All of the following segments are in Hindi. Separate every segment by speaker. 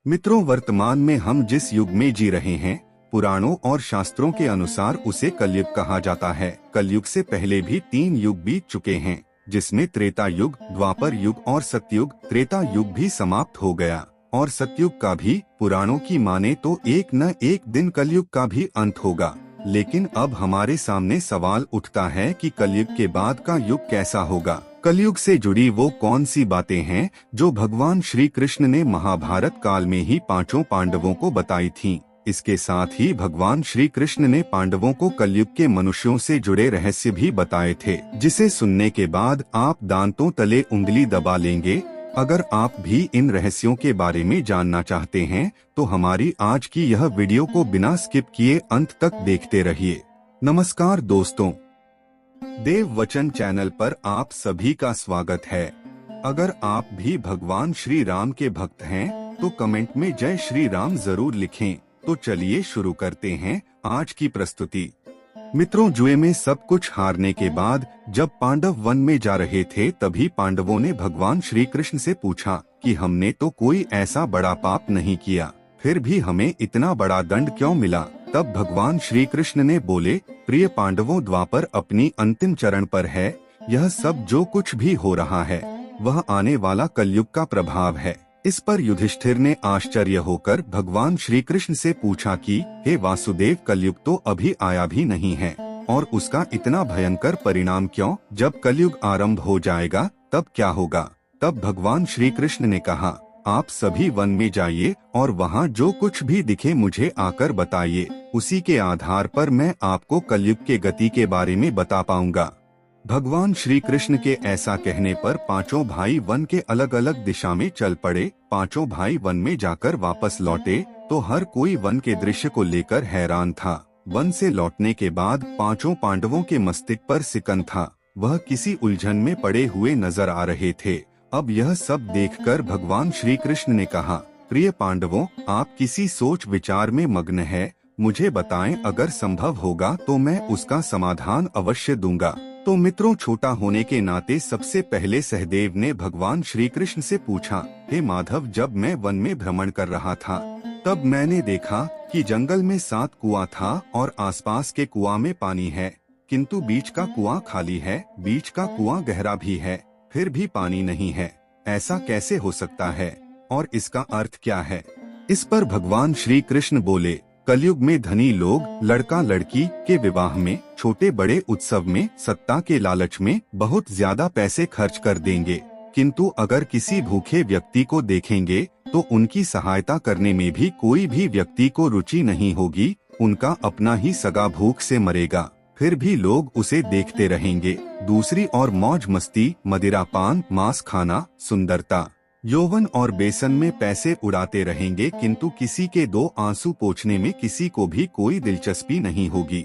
Speaker 1: मित्रों, वर्तमान में हम जिस युग में जी रहे हैं, पुराणों और शास्त्रों के अनुसार उसे कलयुग कहा जाता है। कलयुग से पहले भी 3 युग बीत चुके हैं, जिसमें त्रेता युग, द्वापर युग और सतयुग। त्रेता युग भी समाप्त हो गया और सतयुग का भी। पुराणों की माने तो एक न एक दिन कलयुग का भी अंत होगा। लेकिन अब हमारे सामने सवाल उठता है कि कलयुग के बाद का युग कैसा होगा। कलयुग से जुड़ी वो कौन सी बातें हैं जो भगवान श्री कृष्ण ने महाभारत काल में ही 5 पांडवों को बताई थीं। इसके साथ ही भगवान श्री कृष्ण ने पांडवों को कलयुग के मनुष्यों से जुड़े रहस्य भी बताए थे, जिसे सुनने के बाद आप दांतों तले उंगली दबा लेंगे। अगर आप भी इन रहस्यों के बारे में जानना चाहते हैं तो हमारी आज की यह वीडियो को बिना स्किप किए अंत तक देखते रहिए। नमस्कार दोस्तों, देव वचन चैनल पर आप सभी का स्वागत है। अगर आप भी भगवान श्री राम के भक्त हैं तो कमेंट में जय श्री राम जरूर लिखें। तो चलिए शुरू करते हैं आज की प्रस्तुति। मित्रों, जुए में सब कुछ हारने के बाद जब पांडव वन में जा रहे थे, तभी पांडवों ने भगवान श्री कृष्ण से पूछा कि हमने तो कोई ऐसा बड़ा पाप नहीं किया, फिर भी हमें इतना बड़ा दंड क्यों मिला। तब भगवान श्री कृष्ण ने बोले, प्रिय पांडवों, द्वापर अपनी अंतिम चरण पर है। यह सब जो कुछ भी हो रहा है वह आने वाला कलयुग का प्रभाव है। इस पर युधिष्ठिर ने आश्चर्य होकर भगवान श्री कृष्ण से पूछा कि हे वासुदेव, कलयुग तो अभी आया भी नहीं है और उसका इतना भयंकर परिणाम क्यों। जब कलयुग आरंभ हो जाएगा तब क्या होगा। तब भगवान श्री कृष्ण ने कहा, आप सभी वन में जाइए और वहाँ जो कुछ भी दिखे मुझे आकर बताइए। उसी के आधार पर मैं आपको कलयुग के गति के बारे में बता पाऊंगा। भगवान श्री कृष्ण के ऐसा कहने पर 5 भाई वन के अलग अलग दिशा में चल पड़े। 5 भाई वन में जाकर वापस लौटे तो हर कोई वन के दृश्य को लेकर हैरान था। वन से लौटने के बाद 5 पांडवों के मस्तिष्क पर सिकन था, वह किसी उलझन में पड़े हुए नजर आ रहे थे। अब यह सब देखकर भगवान श्री कृष्ण ने कहा, प्रिय पांडवों, आप किसी सोच विचार में मग्न है। मुझे बताएं, अगर संभव होगा तो मैं उसका समाधान अवश्य दूंगा। तो मित्रों, छोटा होने के नाते सबसे पहले सहदेव ने भगवान श्री कृष्ण से पूछा, हे माधव, जब मैं वन में भ्रमण कर रहा था तब मैंने देखा कि जंगल में 7 कुआं था और आसपास के कुआं में पानी है, किंतु बीच का कुआं खाली है। बीच का कुआं गहरा भी है, फिर भी पानी नहीं है। ऐसा कैसे हो सकता है और इसका अर्थ क्या है। इस पर भगवान श्री कृष्ण बोले, कलयुग में धनी लोग लड़का लड़की के विवाह में, छोटे बड़े उत्सव में, सत्ता के लालच में बहुत ज्यादा पैसे खर्च कर देंगे, किंतु अगर किसी भूखे व्यक्ति को देखेंगे तो उनकी सहायता करने में भी कोई भी व्यक्ति को रुचि नहीं होगी। उनका अपना ही सगा भूख से मरेगा, फिर भी लोग उसे देखते रहेंगे। दूसरी ओर मौज मस्ती, मदिरा पान, मांस खाना, सुंदरता, यौवन और बेसन में पैसे उड़ाते रहेंगे, किंतु किसी के 2 आंसू पोंछने में किसी को भी कोई दिलचस्पी नहीं होगी।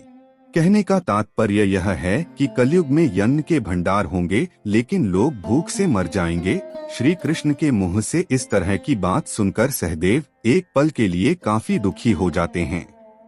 Speaker 1: कहने का तात्पर्य यह है कि कलयुग में यज्ञ के भंडार होंगे लेकिन लोग भूख से मर जाएंगे। श्री कृष्ण के मुंह से इस तरह की बात सुनकर सहदेव एक पल के लिए काफी दुखी हो जाते हैं।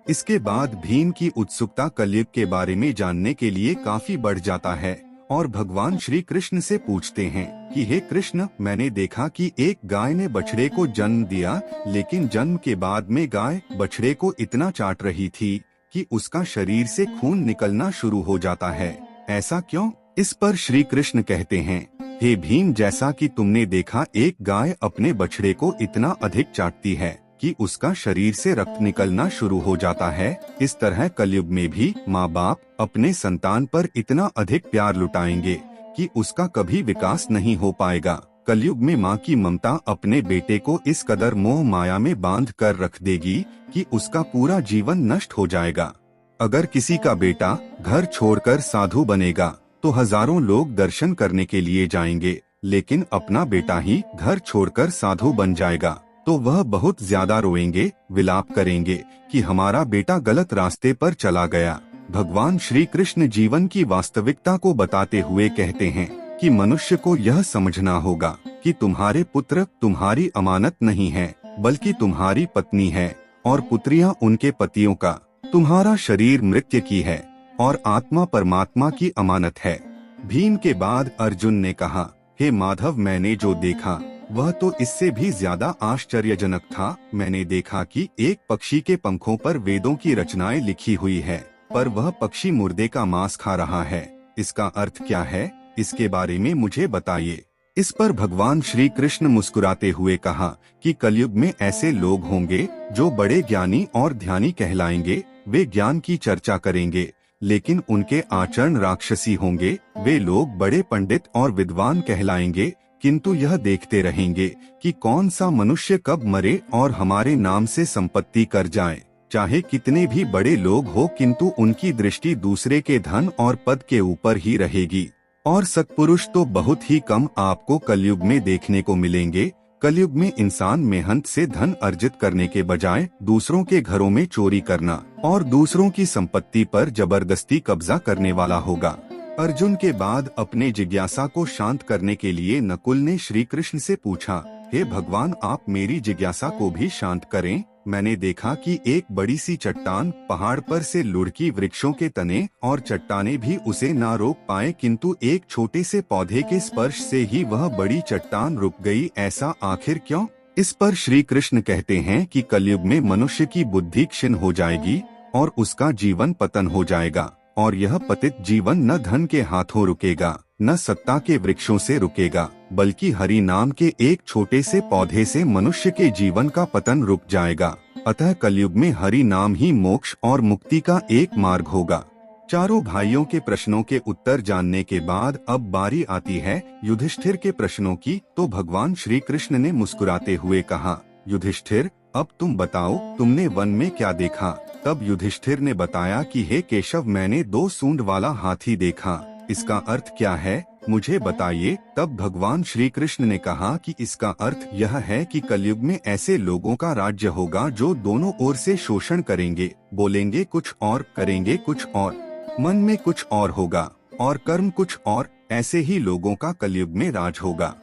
Speaker 1: इसके बाद भीम की उत्सुकता कलयुग के बारे में जानने के लिए काफी बढ़ जाता है और भगवान श्री कृष्ण से पूछते हैं कि हे कृष्ण, मैंने देखा कि एक गाय ने बछड़े को जन्म दिया, लेकिन जन्म के बाद में गाय बछड़े को इतना चाट रही थी कि उसका शरीर से खून निकलना शुरू हो जाता है। ऐसा क्यों। इस पर श्री कृष्ण कहते हैं, हे भीम, जैसा कि तुमने देखा, एक गाय अपने बछड़े को इतना अधिक चाटती है कि उसका शरीर से रक्त निकलना शुरू हो जाता है, इस तरह कलयुग में भी माँ बाप अपने संतान पर इतना अधिक प्यार लुटाएंगे कि उसका कभी विकास नहीं हो पाएगा। कलयुग में माँ की ममता अपने बेटे को इस कदर मोह माया में बांध कर रख देगी कि उसका पूरा जीवन नष्ट हो जाएगा। अगर किसी का बेटा घर छोड़कर साधु बनेगा तो हजारों लोग दर्शन करने के लिए जाएंगे, लेकिन अपना बेटा ही घर छोड़कर साधु बन जाएगा तो वह बहुत ज्यादा रोएंगे, विलाप करेंगे कि हमारा बेटा गलत रास्ते पर चला गया। भगवान श्री कृष्ण जीवन की वास्तविकता को बताते हुए कहते हैं कि मनुष्य को यह समझना होगा कि तुम्हारे पुत्र तुम्हारी अमानत नहीं है, बल्कि तुम्हारी पत्नी है और पुत्रियां उनके पतियों का। तुम्हारा शरीर मृत्यु की है और आत्मा परमात्मा की अमानत है। भीम के बाद अर्जुन ने कहा, हे माधव, मैंने जो देखा वह तो इससे भी ज्यादा आश्चर्यजनक था। मैंने देखा कि एक पक्षी के पंखों पर वेदों की रचनाएं लिखी हुई है, पर वह पक्षी मुर्दे का मांस खा रहा है। इसका अर्थ क्या है? इसके बारे में मुझे बताइए। इस पर भगवान श्री कृष्ण मुस्कुराते हुए कहा कि कलयुग में ऐसे लोग होंगे जो बड़े ज्ञानी और ध्यानी कहलाएंगे। वे ज्ञान की चर्चा करेंगे, लेकिन उनके आचरण राक्षसी होंगे। वे लोग बड़े पंडित और विद्वान कहलाएंगे, किंतु यह देखते रहेंगे कि कौन सा मनुष्य कब मरे और हमारे नाम से संपत्ति कर जाए। चाहे कितने भी बड़े लोग हो, किंतु उनकी दृष्टि दूसरे के धन और पद के ऊपर ही रहेगी। और सत्पुरुष तो बहुत ही कम आपको कलयुग में देखने को मिलेंगे। कलयुग में इंसान मेहनत से धन अर्जित करने के बजाय दूसरों के घरों में चोरी करना और दूसरों की संपत्ति पर जबरदस्ती कब्जा करने वाला होगा। अर्जुन के बाद अपने जिज्ञासा को शांत करने के लिए नकुल ने श्री कृष्ण से पूछा, हे भगवान, आप मेरी जिज्ञासा को भी शांत करें। मैंने देखा कि एक बड़ी सी चट्टान पहाड़ पर से लुढ़की वृक्षों के तने और चट्टाने भी उसे ना रोक पाए, किंतु एक छोटे से पौधे के स्पर्श से ही वह बड़ी चट्टान रुक गई। ऐसा आखिर क्यों? इस पर श्री कृष्ण कहते हैं कि कलयुग में मनुष्य की बुद्धि क्षीण हो जाएगी और उसका जीवन पतन हो जाएगा। और यह पतित जीवन न धन के हाथों रुकेगा, न सत्ता के वृक्षों से रुकेगा, बल्कि हरि नाम के एक छोटे से पौधे से मनुष्य के जीवन का पतन रुक जाएगा। अतः कलयुग में हरि नाम ही मोक्ष और मुक्ति का एक मार्ग होगा। चारों भाइयों के प्रश्नों के उत्तर जानने के बाद अब बारी आती है युधिष्ठिर के प्रश्नों की। तो भगवान श्री कृष्ण ने मुस्कुराते हुए कहा, युधिष्ठिर, अब तुम बताओ, तुमने वन में क्या देखा? तब युधिष्ठिर ने बताया कि हे केशव, मैंने 2 सूंड वाला हाथी देखा। इसका अर्थ क्या है, मुझे बताइए। तब भगवान श्री कृष्ण ने कहा कि इसका अर्थ यह है कि कलयुग में ऐसे लोगों का राज्य होगा जो दोनों ओर से शोषण करेंगे, बोलेंगे कुछ और, करेंगे कुछ और, मन में कुछ और होगा और कर्म कुछ और। ऐसे ही लोगों का कलयुग में राज होगा।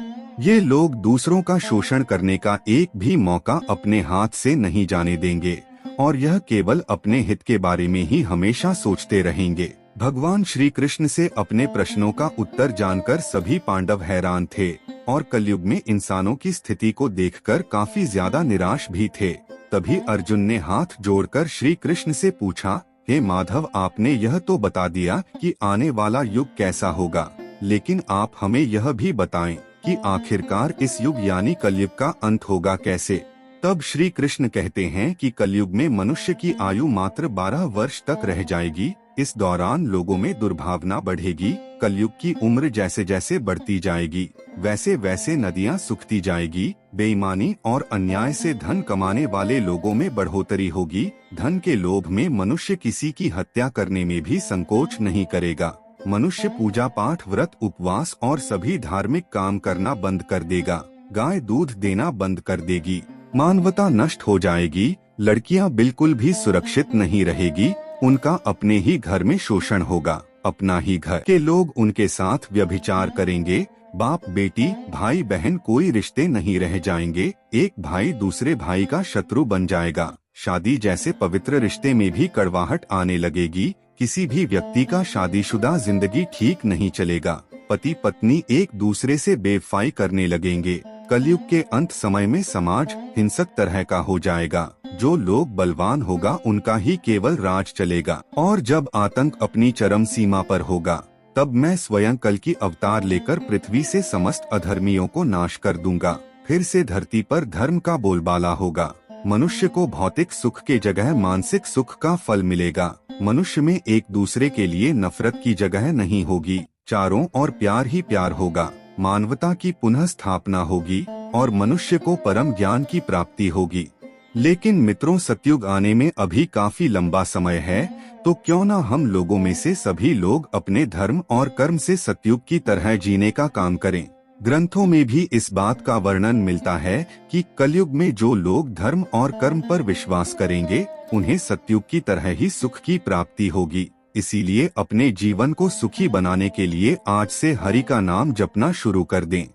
Speaker 1: ये लोग दूसरों का शोषण करने का एक भी मौका अपने हाथ से नहीं जाने देंगे और यह केवल अपने हित के बारे में ही हमेशा सोचते रहेंगे। भगवान श्री कृष्ण से अपने प्रश्नों का उत्तर जानकर सभी पांडव हैरान थे और कलयुग में इंसानों की स्थिति को देखकर काफी ज्यादा निराश भी थे। तभी अर्जुन ने हाथ जोड़कर श्री कृष्ण से पूछा, हे माधव, आपने यह तो बता दिया कि आने वाला युग कैसा होगा, लेकिन आप हमें यह भी बताएं कि आखिरकार इस युग यानी कलयुग का अंत होगा कैसे? तब श्री कृष्ण कहते हैं कि कलयुग में मनुष्य की आयु मात्र 12 वर्ष तक रह जाएगी। इस दौरान लोगों में दुर्भावना बढ़ेगी। कलयुग की उम्र जैसे जैसे बढ़ती जाएगी, वैसे वैसे नदियां सूखती जाएगी। बेईमानी और अन्याय से धन कमाने वाले लोगों में बढ़ोतरी होगी। धन के लोभ में मनुष्य किसी की हत्या करने में भी संकोच नहीं करेगा। मनुष्य पूजा पाठ, व्रत, उपवास और सभी धार्मिक काम करना बंद कर देगा। गाय दूध देना बंद कर देगी। मानवता नष्ट हो जाएगी। लड़कियां बिल्कुल भी सुरक्षित नहीं रहेगी। उनका अपने ही घर में शोषण होगा। अपना ही घर के लोग उनके साथ व्यभिचार करेंगे। बाप बेटी, भाई बहन कोई रिश्ते नहीं रह जाएंगे। एक भाई दूसरे भाई का शत्रु बन जाएगा। शादी जैसे पवित्र रिश्ते में भी कड़वाहट आने लगेगी। किसी भी व्यक्ति का शादीशुदा जिंदगी ठीक नहीं चलेगा। पति पत्नी एक दूसरे से बेवफाई करने लगेंगे। कलयुग के अंत समय में समाज हिंसक तरह का हो जाएगा। जो लोग बलवान होगा उनका ही केवल राज चलेगा। और जब आतंक अपनी चरम सीमा पर होगा, तब मैं स्वयं कल की अवतार लेकर पृथ्वी से समस्त अधर्मियों को नाश कर दूंगा। फिर से धरती पर धर्म का बोलबाला होगा। मनुष्य को भौतिक सुख के जगह मानसिक सुख का फल मिलेगा। मनुष्य में एक दूसरे के लिए नफरत की जगह नहीं होगी। चारों ओर प्यार ही प्यार होगा। मानवता की पुनः स्थापना होगी और मनुष्य को परम ज्ञान की प्राप्ति होगी। लेकिन मित्रों, सतयुग आने में अभी काफी लंबा समय है, तो क्यों ना हम लोगों में से सभी लोग अपने धर्म और कर्म से सतयुग की तरह जीने का काम करें। ग्रंथों में भी इस बात का वर्णन मिलता है कि कलयुग में जो लोग धर्म और कर्म पर विश्वास करेंगे, उन्हें सतयुग की तरह ही सुख की प्राप्ति होगी। इसीलिए अपने जीवन को सुखी बनाने के लिए आज से हरि का नाम जपना शुरू कर दें।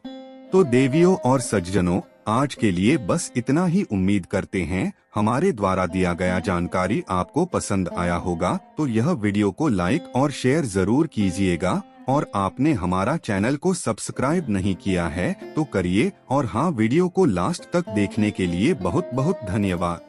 Speaker 1: तो देवियों और सज्जनों, आज के लिए बस इतना ही। उम्मीद करते हैं हमारे द्वारा दिया गया जानकारी आपको पसंद आया होगा, तो यह वीडियो को लाइक और शेयर जरूर कीजिएगा। और आपने हमारा चैनल को सब्सक्राइब नहीं किया है तो करिए। और हाँ, वीडियो को लास्ट तक देखने के लिए बहुत बहुत धन्यवाद।